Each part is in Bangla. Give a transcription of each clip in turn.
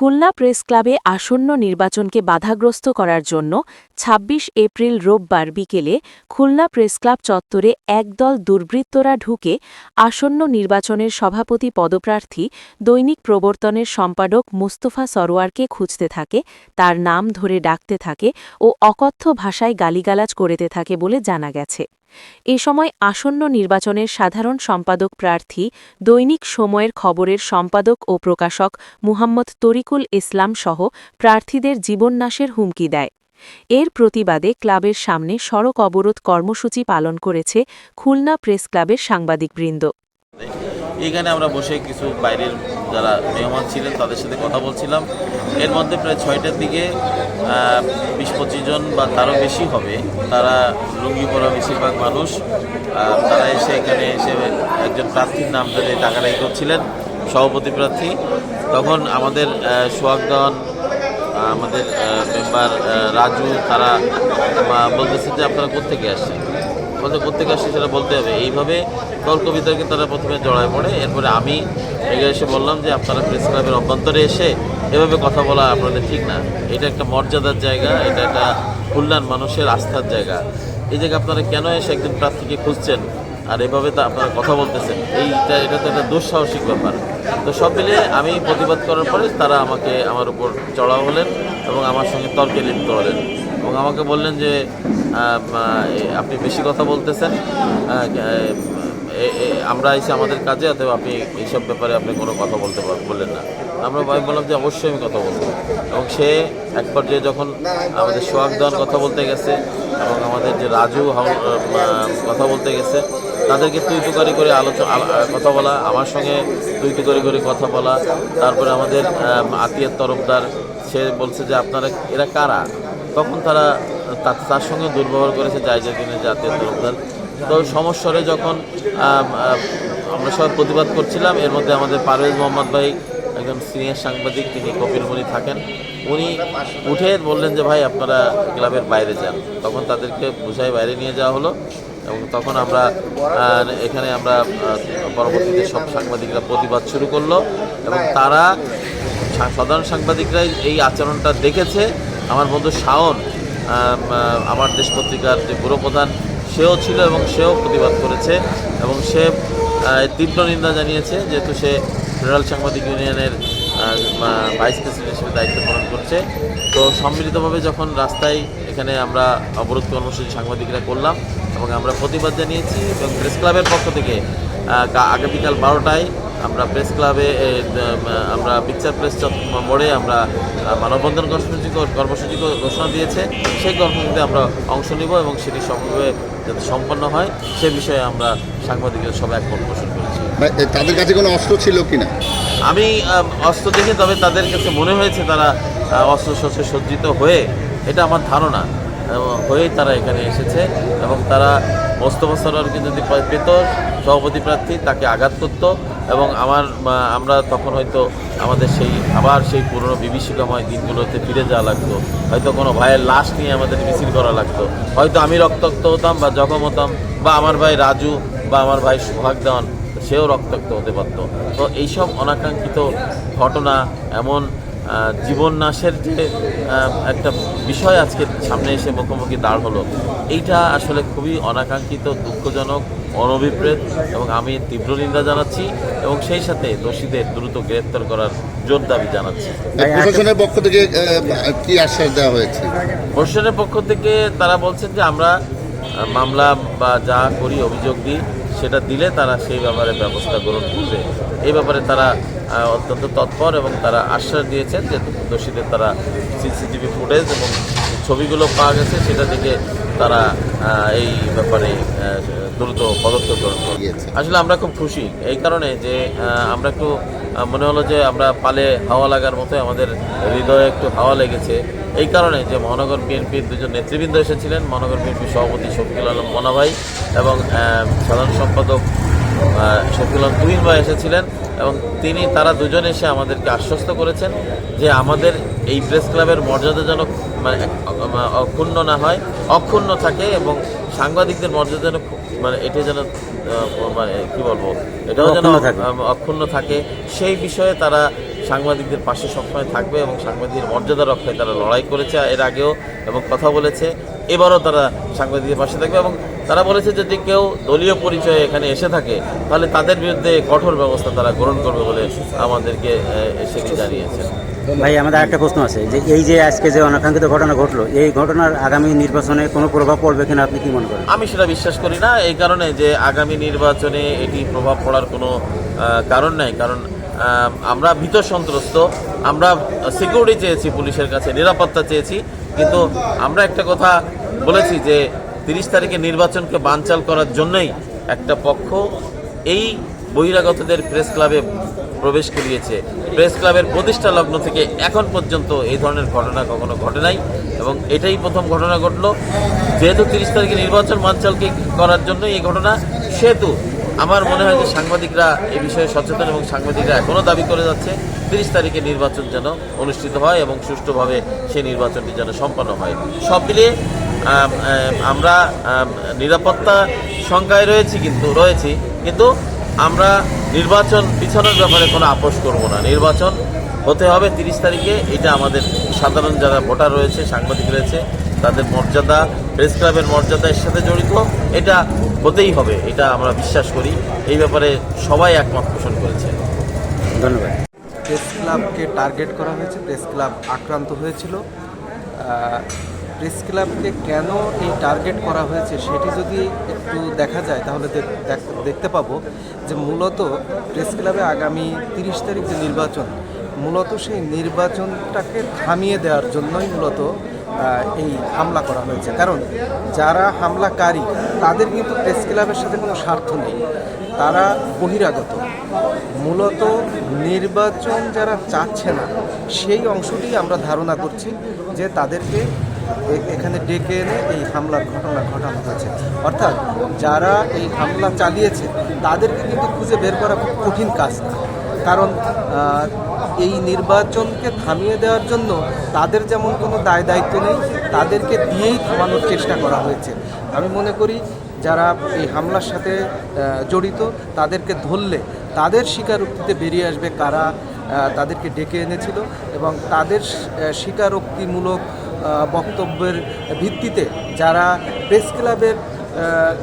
খুলনা প্রেস ক্লাবে আসন্ন নির্বাচনকে বাধাগ্রস্ত করার জন্য ২৬ এপ্রিল রোববার বিকেলে খুলনা প্রেস ক্লাব চত্বরে একদল দুর্বৃত্তরা ঢুকে আসন্ন নির্বাচনের সভাপতি পদপ্রার্থী দৈনিক প্রবর্তনের সম্পাদক মুস্তফা সরোয়ারকে খুঁজতে থাকে, তার নাম ধরে ডাকতে থাকে ও অকথ্য ভাষায় গালিগালাজ করতে থাকে বলে জানা গেছে। এ সময় আসন্ন নির্বাচনের সাধারণ সম্পাদক প্রার্থী দৈনিক সময়ের খবরের সম্পাদক ও প্রকাশক মুহাম্মদ তরিকুল ইসলাম সহ প্রার্থীদের জীবননাশের হুমকি দেয়। এর প্রতিবাদে ক্লাবের সামনে সড়ক অবরোধ কর্মসূচি পালন করেছে খুলনা প্রেস ক্লাবের সাংবাদিকবৃন্দ। এখানে আমরা বসে কিছু বাইরের যারা মেহমান ছিলেন তাদের সাথে কথা বলছিলাম। এর মধ্যে প্রায় ৬টার দিকে ২০-২৫ জন বা তারও বেশি হবে, তারা লুঙ্গি পরা বেশিরভাগ মানুষ, তারা এখানে এসে একজন প্রার্থীর নাম ধরে টাকাটাই করছিলেন, সভাপতি প্রার্থী। তখন আমাদের সোহাগ দেওয়ান, আমাদের মেম্বার রাজু, তারা বলতেছে যে আপনারা কোত্থেকে আসছেন, কোত্থেকে আসছে সেটা বলতে হবে। এইভাবে তর্ক বিতর্কে তারা প্রথমে জড়ায় পড়ে। এরপরে আমি এগিয়ে এসে বললাম যে আপনারা প্রেস ক্লাবের অভ্যন্তরে এসে এভাবে কথা বলা আপনাদের ঠিক না, এটা একটা মর্যাদার জায়গা, এটা একটা খুলনার মানুষের আস্থার জায়গা। এই জায়গায় আপনারা কেন এসে একজন প্রার্থীকে খুঁজছেন আর এভাবে তা আপনারা কথা বলতেছেন, এটা তো একটা দুঃসাহসিক ব্যাপার। তো সব মিলিয়ে আমি প্রতিবাদ করার পরে তারা আমার উপর চড়াও হলেন এবং আমার সঙ্গে তর্কে লিপ্ত হলেন এবং আমাকে বললেন যে আপনি বেশি কথা বলতেছেন, আমরা এসে আমাদের কাজে, অথবা আপনি এইসব ব্যাপারে আপনি কোনো কথা বললেন না। আমরা বললাম যে অবশ্যই আমি কথা বলবো। এবং সে এক পর্যায়ে যখন আমাদের সোহাগ দেওয়ান কথা বলতে গেছে এবং আমাদের যে রাজু কথা বলতে গেছে, তাদেরকে তুই-তুকারি করে কথা বলা, আমার সঙ্গে তুই-তুকারি করে কথা বলা। তারপরে আমাদের আতিয়ার তরফদার, সে বলছে যে আপনারা এরা কারা, তখন তারা তার সঙ্গে দুর্ব্যবহার করেছে জায়জাদিনের জাতীয় তরফদার। তো সমস্যারে যখন আমরা সবাই প্রতিবাদ করছিলাম, এর মধ্যে আমাদের পারভেজ মোহাম্মদ ভাই, একজন সিনিয়র সাংবাদিক, তিনি কপিলমুনি থাকেন, উনি উঠে বললেন যে ভাই আপনারা ক্লাবের বাইরে যান। তখন তাদেরকে বুঝাই বাইরে নিয়ে যাওয়া হলো এবং তখন আমরা এখানে পরবর্তীতে সব সাংবাদিকরা প্রতিবাদ শুরু করলো এবং তারা সাধারণ সাংবাদিকরাই এই আচরণটা দেখেছে। আমার বন্ধু শাওন, আমার দেশ পত্রিকার যে ব্যুরো প্রধান, সেও ছিল এবং সেও প্রতিবাদ করেছে এবং সে তীব্র নিন্দা জানিয়েছে, যেহেতু সে ফেডারেল সাংবাদিক ইউনিয়নের ভাইস প্রেসিডেন্ট হিসেবে দায়িত্ব পালন করছে। তো সম্মিলিতভাবে যখন রাস্তায় এখানে আমরা অবরোধ কর্মসূচি সাংবাদিকরা করলাম এবং আমরা প্রতিবাদ জানিয়েছি এবং প্রেস ক্লাবের পক্ষ থেকে আগামীকাল 12টায় আমরা প্রেস ক্লাবে আমরা পিকচার প্রেস মোড়ে আমরা মানববন্ধন কর্মসূচি ঘোষণা দিয়েছে। সেই কর্মসূচিতে আমরা অংশ নিব এবং সেটি সফলভাবে যাতে সম্পন্ন হয় সে বিষয়ে আমরা সাংবাদিকদের সবাই একমত পোষণ করেছি। তাদের কাছে কোনো অস্ত্র ছিল কিনা? আমি অস্ত্র দেখে, তবে তাদের কাছে মনে হয়েছে তারা অস্ত্র-শস্ত্রে সজ্জিত হয়ে, এটা আমার ধারণা, হয়েই তারা এখানে এসেছে এবং তারা মোস্তফা সরোয়ারকে যদি পেত সভাপতি প্রার্থী, তাকে আঘাত করত এবং আমরা তখন হয়তো আমাদের সেই পুরনো বিভীষিকাময় দিনগুলোতে ফিরে যাওয়া লাগতো। হয়তো কোনো ভাইয়ের লাশ নিয়ে আমাদের মিছিল করা লাগতো, হয়তো আমি রক্তাক্ত হতাম বা জখম হতাম, বা আমার ভাই রাজু বা আমার ভাই সোহাগ দেওয়ান, সেও রক্তাক্ত হতে পারত। তো এইসব অনাকাঙ্ক্ষিত ঘটনা, এমন জীবননাশের যে একটা বিষয় আজকে সামনে এসে মুখোমুখি দাঁড় হলো, এইটা আসলে খুবই অনাকাঙ্ক্ষিত, দুঃখজনক, অনভিপ্রেত এবং আমি তীব্র নিন্দা জানাচ্ছি এবং সেই সাথে দোষীদের দ্রুত গ্রেপ্তার করার জোর দাবি জানাচ্ছি। প্রশাসনের পক্ষ থেকে কি আশ্বাস দেওয়া হয়েছে? প্রশাসনের পক্ষ থেকে তারা বলছেন যে আমরা মামলা বা যা করি, অভিযোগ দিই, সেটা দিলে তারা সেই ব্যাপারে ব্যবস্থা গ্রহণ করবে। এই ব্যাপারে তারা অত্যন্ত তৎপর এবং তারা আশ্বাস দিয়েছেন যে দোষীদের তারা সিসিটিভি ফুটেজ এবং ছবিগুলো পাওয়া গেছে, সেটা থেকে তারা এই ব্যাপারে দ্রুত পদক্ষেপ গ্রহণ করবে। আসলে আমরা খুব খুশি এই কারণে যে আমরা একটু মনে হলো যে আমরা পালে হাওয়া লাগার মতো, আমাদের হৃদয়ে একটু হাওয়া লেগেছে এই কারণে যে মহানগর বিএনপির দুজন নেতৃবৃন্দ এসেছিলেন, মহানগর বিএনপির সভাপতি শফিকুল আলম মনা ভাই এবং সাধারণ সম্পাদক শফিকুল আলম তুহিন ভাই এসেছিলেন এবং তারা দুজনে এসে আমাদেরকে আশ্বস্ত করেছেন যে আমাদের এই প্রেস ক্লাবের মর্যাদা যেন অক্ষুণ্ণ না হয়, অক্ষুণ্ণ থাকে এবং সাংবাদিকদের মর্যাদা যেন এটা যেন কী বলবো, এটাও যেন অক্ষুণ্ণ থাকে, সেই বিষয়ে তারা সাংবাদিকদের পাশে সবসময় থাকবে এবং সাংবাদিকের মর্যাদা রক্ষায় তারা লড়াই করেছে এর আগেও এবং কথা বলেছে, এবারও তারা সাংবাদিকদের পাশে থাকবে এবং তারা বলেছে যদি কেউ দলীয় পরিচয়ে এখানে এসে থাকে তাহলে তাদের বিরুদ্ধে কঠোর ব্যবস্থা তারা গ্রহণ করবে বলে আমাদেরকে সেটি জানিয়েছেন। ভাই, আমাদের একটা প্রশ্ন আছে যে এই যে আজকে যে অনাকাঙ্ক্ষিত ঘটনা ঘটলো, এই ঘটনার আগামী নির্বাচনে কোনো প্রভাব পড়বে কিনা আপনি কি মনে করেন? আমি সেটা বিশ্বাস করি না, এই কারণে যে আগামী নির্বাচনে এটি প্রভাব পড়ার কোনো কারণ নাই। কারণ আমরা ভীত সন্ত্রস্ত, আমরা সিকিউরিটি চেয়েছি, পুলিশের কাছে নিরাপত্তা চেয়েছি, কিন্তু আমরা একটা কথা বলেছি যে 30 তারিখে নির্বাচনকে বানচাল করার জন্যই একটা পক্ষ এই বহিরাগতদের প্রেস ক্লাবে প্রবেশ করিয়েছে। প্রেস ক্লাবের প্রতিষ্ঠা লগ্ন থেকে এখন পর্যন্ত এই ধরনের ঘটনা কখনো ঘটে নাই এবং এটাই প্রথম ঘটনা ঘটলো। যেহেতু 30 তারিখে নির্বাচন বানচালকে করার জন্য এই ঘটনা, সেহেতু আমার মনে হয় যে সাংবাদিকরা এই বিষয়ে সচেতন এবং সাংবাদিকরা এখনও দাবি করে যাচ্ছে 30 তারিখে নির্বাচন যেন অনুষ্ঠিত হয় এবং সুষ্ঠুভাবে সেই নির্বাচনটি যেন সম্পন্ন হয়। সব মিলিয়ে আমরা নিরাপত্তা শঙ্কায় রয়েছি কিন্তু আমরা নির্বাচন পিছানোর ব্যাপারে কোনো আপোষ করব না। নির্বাচন হতে হবে 30 তারিখে, এটা আমাদের সাধারণ যারা ভোটার রয়েছে, সাংবাদিক রয়েছে, তাদের মর্যাদা, প্রেস ক্লাবের মর্যাদা এর সাথে জড়িত, এটা হতেই হবে, এটা আমরা বিশ্বাস করি। এই ব্যাপারে সবাই একমত পোষণ করেছে। ধন্যবাদ। প্রেস ক্লাবকে টার্গেট করা হয়েছে, প্রেস ক্লাব আক্রান্ত হয়েছিল। প্রেস ক্লাবকে কেন এই টার্গেট করা হয়েছে সেটি যদি একটু দেখা যায় তাহলে দেখতে পাবো যে মূলত প্রেস ক্লাবে আগামী 30 তারিখ যে নির্বাচন, মূলত সেই নির্বাচনটাকে থামিয়ে দেওয়ার জন্যই মূলত এই হামলা করা হয়েছে। কারণ যারা হামলাকারী তাদের কিন্তু প্রেস ক্লাবের সাথে কোনো স্বার্থ নেই, তারা বহিরাগত। মূলত নির্বাচন যারা চাচ্ছে না সেই অংশটি আমরা ধারণা করছি যে তাদেরকে এখানে ডেকে এনে এই হামলার ঘটনা ঘটানো হয়েছে। অর্থাৎ যারা এই হামলা চালিয়েছে তাদেরকে কিন্তু খুঁজে বের করা খুব কঠিন কাজ না, কারণ এই নির্বাচনকে থামিয়ে দেওয়ার জন্য তাদের যেমন কোনো দায় দায়িত্ব নেই, তাদেরকে দিয়েই থামানোর চেষ্টা করা হয়েছে। আমি মনে করি যারা এই হামলার সাথে জড়িত তাদেরকে ধরলে তাদের স্বীকারোক্তিতে বেরিয়ে আসবে কারা তাদেরকে ডেকে এনেছিল এবং তাদের স্বীকারোক্তিমূলক বক্তব্যের ভিত্তিতে যারা প্রেস ক্লাবের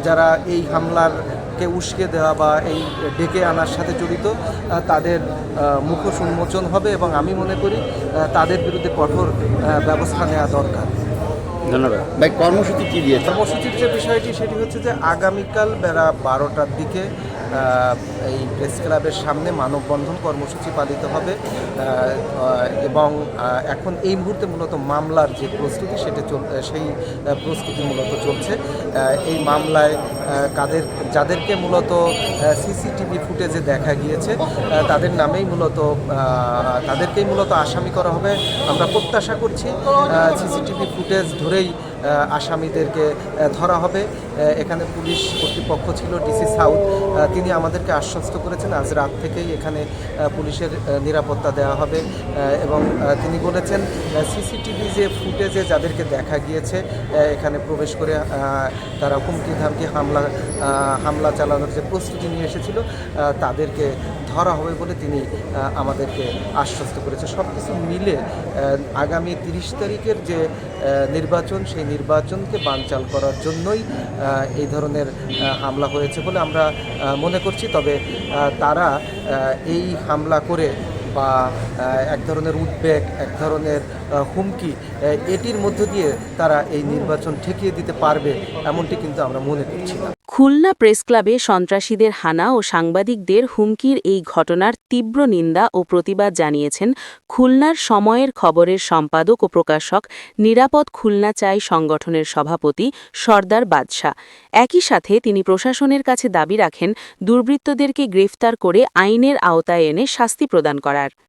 যারা এই হামলারকে উস্কে দেওয়া বা এই ডেকে আনার সাথে জড়িত তাদের মুখোশ উন্মোচন হবে এবং আমি মনে করি তাদের বিরুদ্ধে কঠোর ব্যবস্থা নেওয়া দরকার। ধন্যবাদ ভাই, কর্মসূচি কি দিয়েছে? কর্মসূচির যে বিষয়টি সেটি হচ্ছে যে আগামীকাল বেলা 12টার দিকে এই প্রেস ক্লাবের সামনে মানববন্ধন কর্মসূচি পালিত হবে এবং এখন এই মুহূর্তে মূলত মামলার যে প্রস্তুতি সেই প্রস্তুতি মূলত চলছে। এই মামলায় যাদেরকে মূলত সিসিটিভি ফুটেজে দেখা গিয়েছে তাদেরকেই মূলত আসামি করা হবে। আমরা প্রত্যাশা করছি সিসিটিভি ফুটেজ ধরেই আসামিদেরকে ধরা হবে। এখানে পুলিশ কর্তৃপক্ষ ছিল, ডিসি সাউথ, তিনি আমাদেরকে আশ্বস্ত করেছেন আজ রাত থেকেই এখানে পুলিশের নিরাপত্তা দেওয়া হবে এবং তিনি বলেছেন সিসিটিভি যে ফুটেজে যাদেরকে দেখা গিয়েছে এখানে প্রবেশ করে তারা হুমকি ধামকি হামলা চালানোর যে প্রস্তুতি নিয়ে এসেছিল তাদেরকে ধরা হবে বলে তিনি আমাদেরকে আশ্বস্ত করেছে। সব কিছু মিলে আগামী 30 তারিখের যে নির্বাচন, সেই নির্বাচনকে বানচাল করার জন্যই এই ধরনের হামলা হয়েছে বলে আমরা মনে করছি। তবে তারা এই হামলা করে বা এক ধরনের উদ্বেগ, এক ধরনের হুমকি, এটির মধ্য দিয়ে তারা এই নির্বাচন ঠেকিয়ে দিতে পারবে এমনটি কিন্তু আমরা মনে করছি না। খুলনা প্রেস ক্লাবে সন্ত্রাসীদের হানা ও সাংবাদিকদের হুমকির এই ঘটনার তীব্র নিন্দা ও প্রতিবাদ জানিয়েছেন খুলনার সময়ের খবরের সম্পাদক ও প্রকাশক নিরাপদ খুলনা চাই সংগঠনের সভাপতি সর্দার বাদশা। একই সাথে তিনি প্রশাসনের কাছে দাবি রাখেন দুর্বৃত্তদেরকে গ্রেফতার করে আইনের আওতায় এনে শাস্তি প্রদান করার।